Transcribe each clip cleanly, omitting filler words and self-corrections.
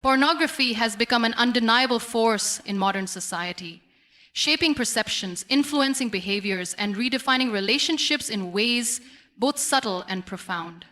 Pornography has become an undeniable force in modern society, shaping perceptions, influencing behaviors, and redefining relationships in ways both subtle and profound.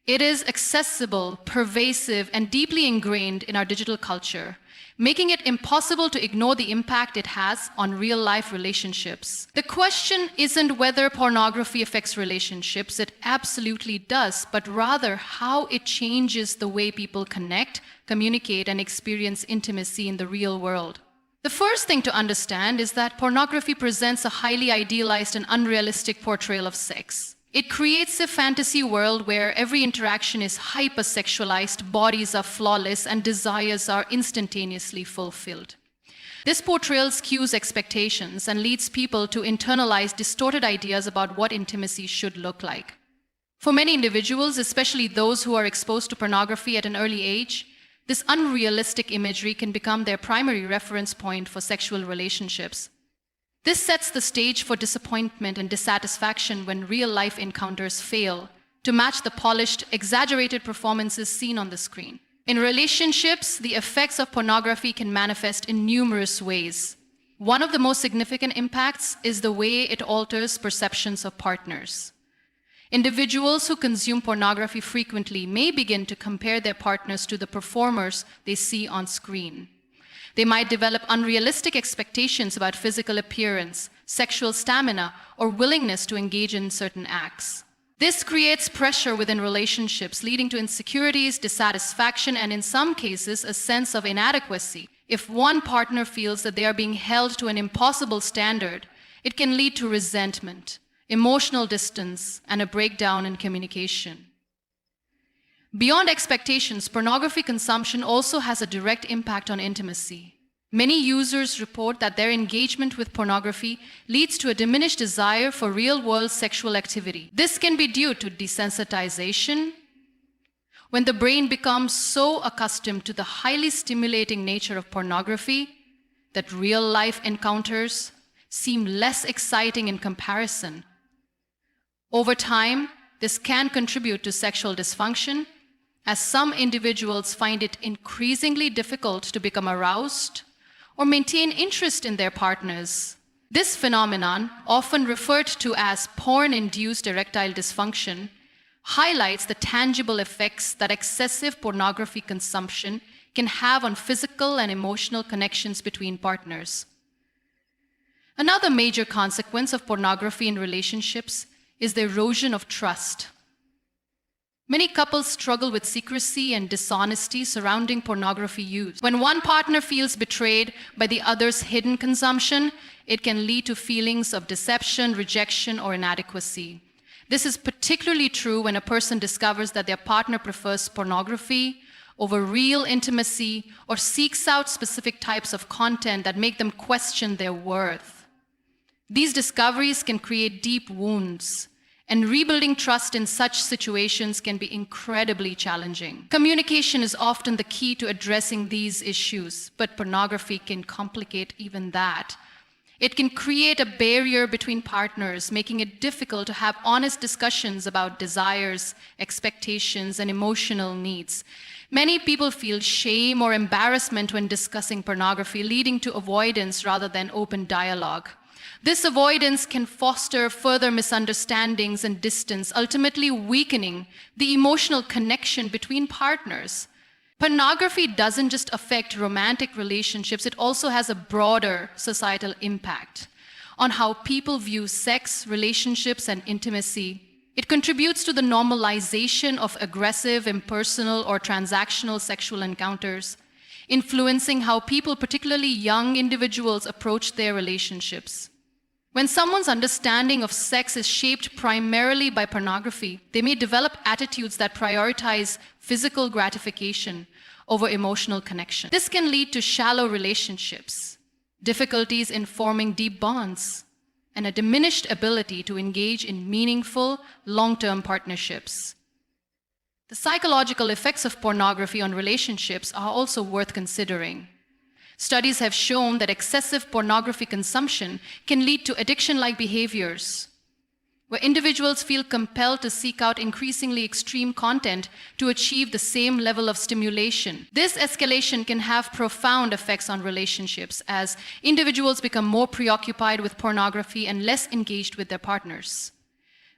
It is accessible, pervasive, and deeply ingrained in our digital culture, making it impossible to ignore the impact it has on real-life relationships. The question isn't whether pornography affects relationships, it absolutely does, but rather how it changes the way people connect, communicate, and experience intimacy in the real world. The first thing to understand is that pornography presents a highly idealized and unrealistic portrayal of sex. It creates a fantasy world where every interaction is hypersexualized, bodies are flawless, and desires are instantaneously fulfilled. This portrayal skews expectations and leads people to internalize distorted ideas about what intimacy should look like. For many individuals, especially those who are exposed to pornography at an early age, this unrealistic imagery can become their primary reference point for sexual relationships. This sets the stage for disappointment and dissatisfaction when real-life encounters fail to match the polished, exaggerated performances seen on the screen. In relationships, the effects of pornography can manifest in numerous ways. One of the most significant impacts is the way it alters perceptions of partners. Individuals who consume pornography frequently may begin to compare their partners to the performers they see on screen. They might develop unrealistic expectations about physical appearance, sexual stamina, or willingness to engage in certain acts. This creates pressure within relationships, leading to insecurities, dissatisfaction, and in some cases, a sense of inadequacy. If one partner feels that they are being held to an impossible standard, it can lead to resentment, emotional distance, and a breakdown in communication. Beyond expectations, pornography consumption also has a direct impact on intimacy. Many users report that their engagement with pornography leads to a diminished desire for real-world sexual activity. This can be due to desensitization, when the brain becomes so accustomed to the highly stimulating nature of pornography that real-life encounters seem less exciting in comparison. Over time, this can contribute to sexual dysfunction, as some individuals find it increasingly difficult to become aroused or maintain interest in their partners. This phenomenon, often referred to as porn-induced erectile dysfunction, highlights the tangible effects that excessive pornography consumption can have on physical and emotional connections between partners. Another major consequence of pornography in relationships is the erosion of trust. Many couples struggle with secrecy and dishonesty surrounding pornography use. When one partner feels betrayed by the other's hidden consumption, it can lead to feelings of deception, rejection, or inadequacy. This is particularly true when a person discovers that their partner prefers pornography over real intimacy or seeks out specific types of content that make them question their worth. These discoveries can create deep wounds, and rebuilding trust in such situations can be incredibly challenging. Communication is often the key to addressing these issues, but pornography can complicate even that. It can create a barrier between partners, making it difficult to have honest discussions about desires, expectations, and emotional needs. Many people feel shame or embarrassment when discussing pornography, leading to avoidance rather than open dialogue. This avoidance can foster further misunderstandings and distance, ultimately weakening the emotional connection between partners. Pornography doesn't just affect romantic relationships, it also has a broader societal impact on how people view sex, relationships, and intimacy. It contributes to the normalization of aggressive, impersonal, or transactional sexual encounters, influencing how people, particularly young individuals, approach their relationships. When someone's understanding of sex is shaped primarily by pornography, they may develop attitudes that prioritize physical gratification over emotional connection. This can lead to shallow relationships, difficulties in forming deep bonds, and a diminished ability to engage in meaningful, long-term partnerships. The psychological effects of pornography on relationships are also worth considering. Studies have shown that excessive pornography consumption can lead to addiction-like behaviors. where individuals feel compelled to seek out increasingly extreme content to achieve the same level of stimulation. This escalation can have profound effects on relationships as individuals become more preoccupied with pornography and less engaged with their partners.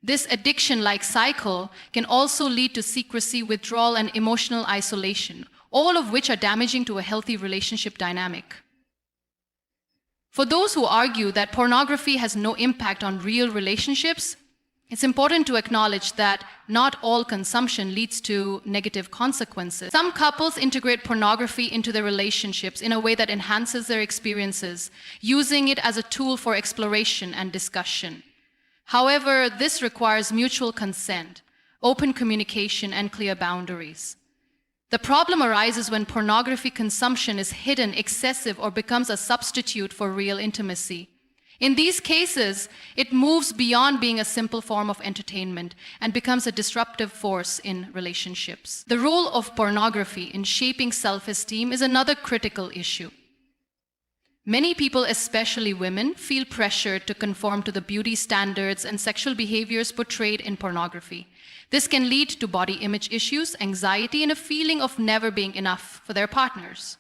This addiction-like cycle can also lead to secrecy, withdrawal, and emotional isolation, all of which are damaging to a healthy relationship dynamic. For those who argue that pornography has no impact on real relationships, it's important to acknowledge that not all consumption leads to negative consequences. Some couples integrate pornography into their relationships in a way that enhances their experiences, using it as a tool for exploration and discussion. However, this requires mutual consent, open communication, and clear boundaries. The problem arises when pornography consumption is hidden, excessive, or becomes a substitute for real intimacy. In these cases, it moves beyond being a simple form of entertainment and becomes a disruptive force in relationships. The role of pornography in shaping self-esteem is another critical issue. Many people, especially women, feel pressured to conform to the beauty standards and sexual behaviors portrayed in pornography. This can lead to body image issues, anxiety, and a feeling of never being enough for their partners.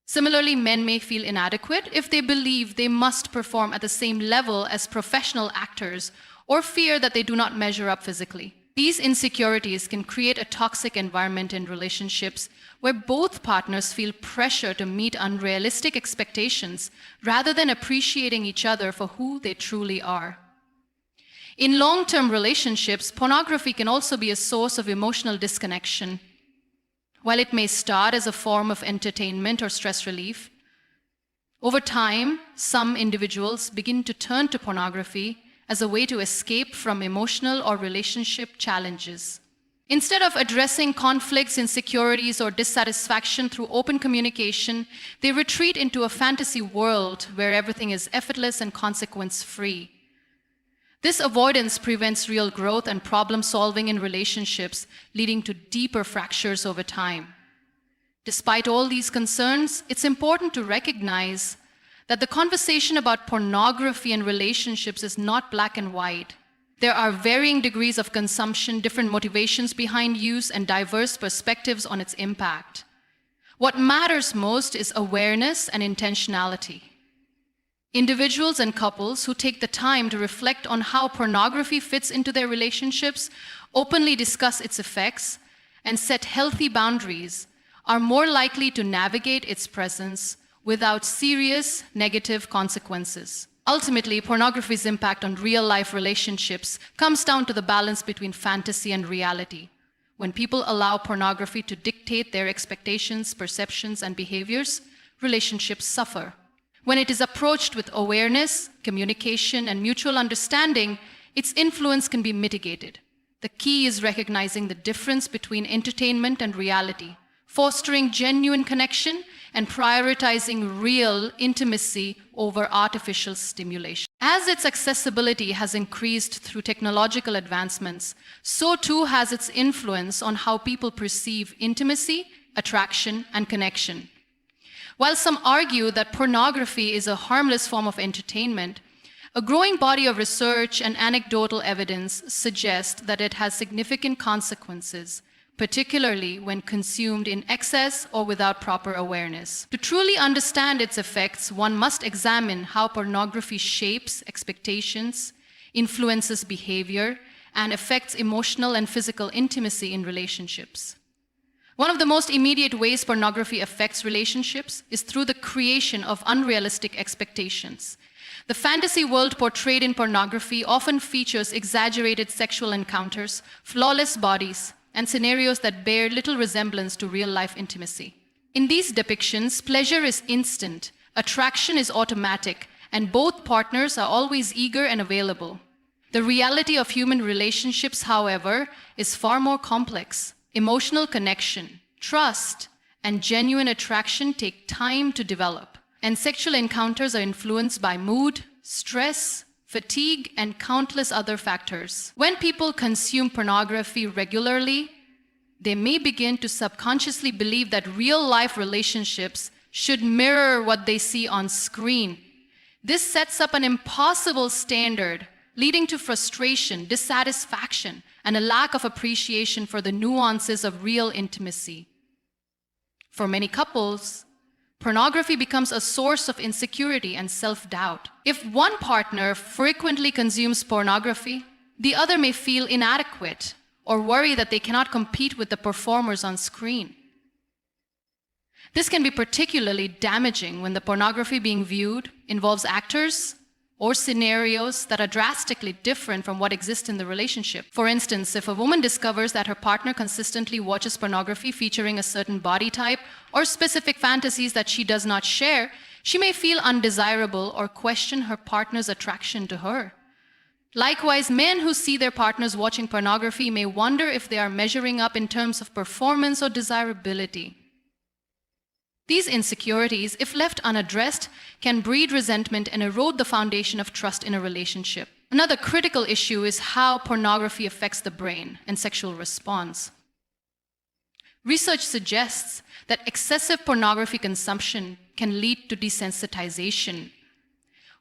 Similarly, men may feel inadequate if they believe they must perform at the same level as professional actors or fear that they do not measure up physically. These insecurities can create a toxic environment in relationships where both partners feel pressure to meet unrealistic expectations rather than appreciating each other for who they truly are. In long-term relationships, pornography can also be a source of emotional disconnection. While it may start as a form of entertainment or stress relief, over time, some individuals begin to turn to pornography as a way to escape from emotional or relationship challenges. Instead of addressing conflicts, insecurities, or dissatisfaction through open communication, they retreat into a fantasy world where everything is effortless and consequence-free. This avoidance prevents real growth and problem-solving in relationships, leading to deeper fractures over time. Despite all these concerns, it's important to recognize that the conversation about pornography and relationships is not black and white. There are varying degrees of consumption, different motivations behind use, and diverse perspectives on its impact. What matters most is awareness and intentionality. Individuals and couples who take the time to reflect on how pornography fits into their relationships, openly discuss its effects, and set healthy boundaries are more likely to navigate its presence without serious negative consequences. Ultimately, pornography's impact on real-life relationships comes down to the balance between fantasy and reality. When people allow pornography to dictate their expectations, perceptions, and behaviors, relationships suffer. When it is approached with awareness, communication, and mutual understanding, its influence can be mitigated. The key is recognizing the difference between entertainment and reality, fostering genuine connection, and prioritizing real intimacy over artificial stimulation. As its accessibility has increased through technological advancements, so too has its influence on how people perceive intimacy, attraction, and connection. While some argue that pornography is a harmless form of entertainment, a growing body of research and anecdotal evidence suggest that it has significant consequences, particularly when consumed in excess or without proper awareness. To truly understand its effects, one must examine how pornography shapes expectations, influences behavior, and affects emotional and physical intimacy in relationships. One of the most immediate ways pornography affects relationships is through the creation of unrealistic expectations. The fantasy world portrayed in pornography often features exaggerated sexual encounters, flawless bodies, and scenarios that bear little resemblance to real-life intimacy. In these depictions, pleasure is instant, attraction is automatic, and both partners are always eager and available. The reality of human relationships, however, is far more complex. Emotional connection, trust, and genuine attraction take time to develop, and sexual encounters are influenced by mood, stress, fatigue, and countless other factors. When people consume pornography regularly, they may begin to subconsciously believe that real-life relationships should mirror what they see on screen. This sets up an impossible standard leading to frustration, dissatisfaction, and a lack of appreciation for the nuances of real intimacy. For many couples, pornography becomes a source of insecurity and self-doubt. If one partner frequently consumes pornography, the other may feel inadequate or worry that they cannot compete with the performers on screen. This can be particularly damaging when the pornography being viewed involves actors or scenarios that are drastically different from what exists in the relationship. For instance, if a woman discovers that her partner consistently watches pornography featuring a certain body type or specific fantasies that she does not share, she may feel undesirable or question her partner's attraction to her. Likewise, men who see their partners watching pornography may wonder if they are measuring up in terms of performance or desirability. These insecurities, if left unaddressed, can breed resentment and erode the foundation of trust in a relationship. Another critical issue is how pornography affects the brain and sexual response. Research suggests that excessive pornography consumption can lead to desensitization,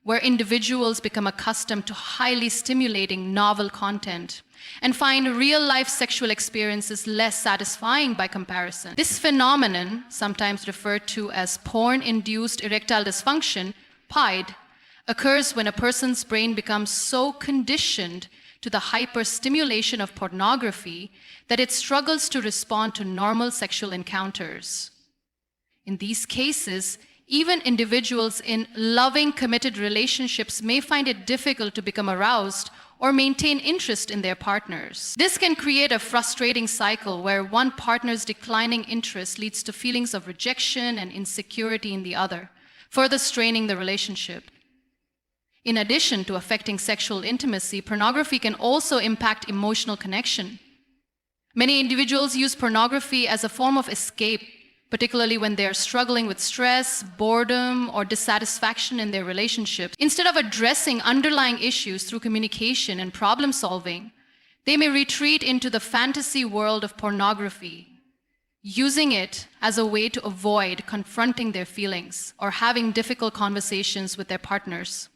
where individuals become accustomed to highly stimulating novel content and find real-life sexual experiences less satisfying by comparison. This phenomenon, sometimes referred to as porn-induced erectile dysfunction, PIDE, occurs when a person's brain becomes so conditioned to the hyperstimulation of pornography that it struggles to respond to normal sexual encounters. In these cases, even individuals in loving, committed relationships may find it difficult to become aroused or maintain interest in their partners. This can create a frustrating cycle where one partner's declining interest leads to feelings of rejection and insecurity in the other, further straining the relationship. In addition to affecting sexual intimacy, pornography can also impact emotional connection. Many individuals use pornography as a form of escape, particularly when they are struggling with stress, boredom, or dissatisfaction in their relationships. Instead of addressing underlying issues through communication and problem solving, they may retreat into the fantasy world of pornography, using it as a way to avoid confronting their feelings or having difficult conversations with their partners.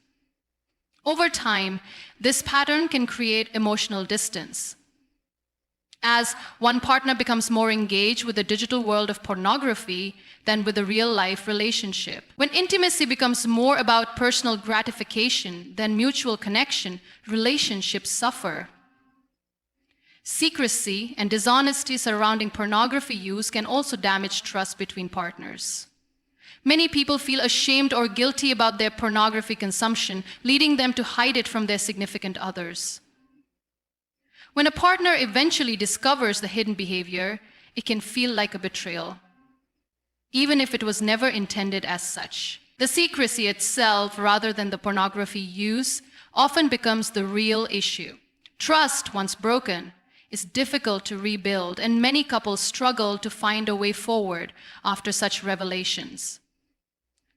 Over time, this pattern can create emotional distance. As one partner becomes more engaged with the digital world of pornography than with a real-life relationship. When intimacy becomes more about personal gratification than mutual connection, relationships suffer. Secrecy and dishonesty surrounding pornography use can also damage trust between partners. Many people feel ashamed or guilty about their pornography consumption, leading them to hide it from their significant others. When a partner eventually discovers the hidden behavior, it can feel like a betrayal, even if it was never intended as such. The secrecy itself, rather than the pornography use, often becomes the real issue. Trust, once broken, is difficult to rebuild, and many couples struggle to find a way forward after such revelations.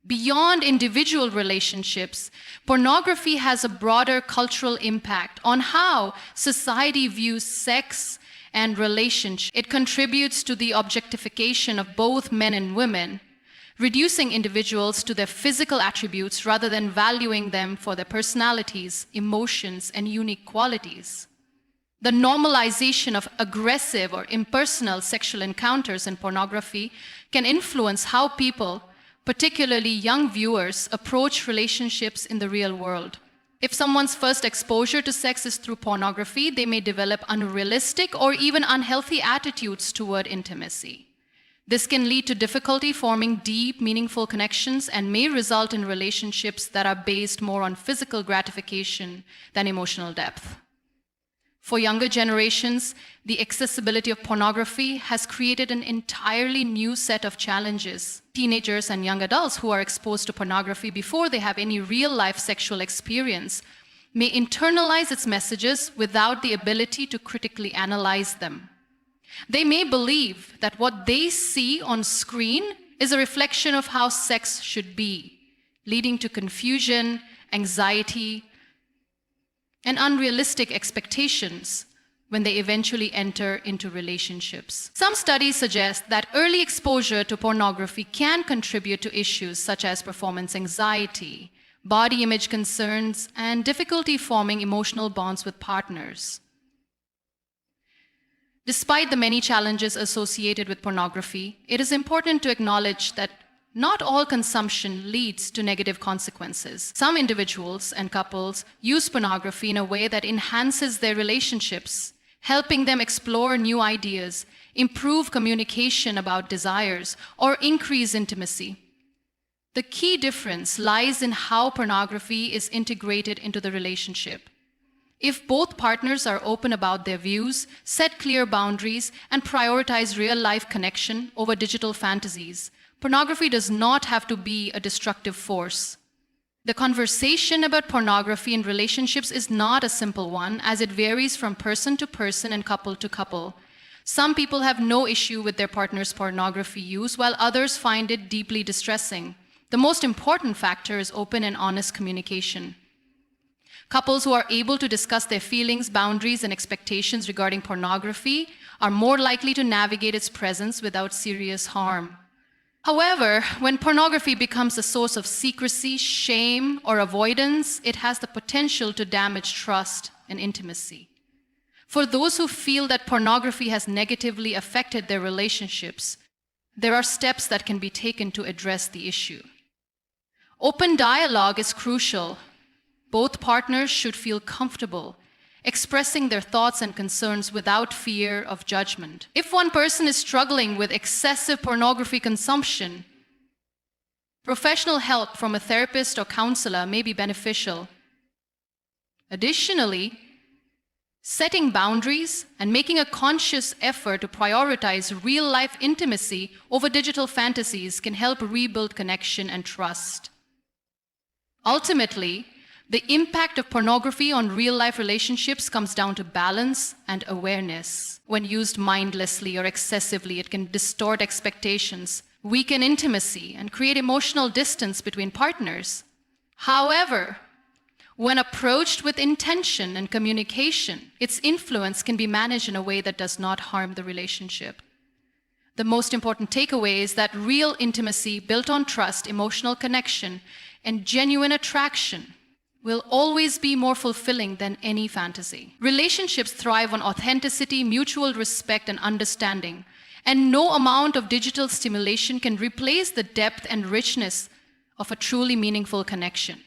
Beyond individual relationships, pornography has a broader cultural impact on how society views sex and relationships. It contributes to the objectification of both men and women, reducing individuals to their physical attributes rather than valuing them for their personalities, emotions, and unique qualities. The normalization of aggressive or impersonal sexual encounters in pornography can influence how people, particularly young viewers, approach relationships in the real world. If someone's first exposure to sex is through pornography, they may develop unrealistic or even unhealthy attitudes toward intimacy. This can lead to difficulty forming deep, meaningful connections and may result in relationships that are based more on physical gratification than emotional depth. For younger generations, the accessibility of pornography has created an entirely new set of challenges. Teenagers and young adults who are exposed to pornography before they have any real-life sexual experience may internalize its messages without the ability to critically analyze them. They may believe that what they see on screen is a reflection of how sex should be, leading to confusion, anxiety, and unrealistic expectations when they eventually enter into relationships. Some studies suggest that early exposure to pornography can contribute to issues such as performance anxiety, body image concerns, and difficulty forming emotional bonds with partners. Despite the many challenges associated with pornography, it is important to acknowledge that not all consumption leads to negative consequences. Some individuals and couples use pornography in a way that enhances their relationships, helping them explore new ideas, improve communication about desires, or increase intimacy. The key difference lies in how pornography is integrated into the relationship. If both partners are open about their views, set clear boundaries, and prioritize real-life connection over digital fantasies, pornography does not have to be a destructive force. The conversation about pornography in relationships is not a simple one, as it varies from person to person and couple to couple. Some people have no issue with their partner's pornography use, while others find it deeply distressing. The most important factor is open and honest communication. Couples who are able to discuss their feelings, boundaries, and expectations regarding pornography are more likely to navigate its presence without serious harm. However, when pornography becomes a source of secrecy, shame, or avoidance, it has the potential to damage trust and intimacy. For those who feel that pornography has negatively affected their relationships, there are steps that can be taken to address the issue. Open dialogue is crucial. Both partners should feel comfortable expressing their thoughts and concerns without fear of judgment. If one person is struggling with excessive pornography consumption, professional help from a therapist or counselor may be beneficial. Additionally, setting boundaries and making a conscious effort to prioritize real-life intimacy over digital fantasies can help rebuild connection and trust. Ultimately, the impact of pornography on real-life relationships comes down to balance and awareness. When used mindlessly or excessively, it can distort expectations, weaken intimacy, and create emotional distance between partners. However, when approached with intention and communication, its influence can be managed in a way that does not harm the relationship. The most important takeaway is that real intimacy built on trust, emotional connection, and genuine attraction will always be more fulfilling than any fantasy. Relationships thrive on authenticity, mutual respect, and understanding, and no amount of digital stimulation can replace the depth and richness of a truly meaningful connection.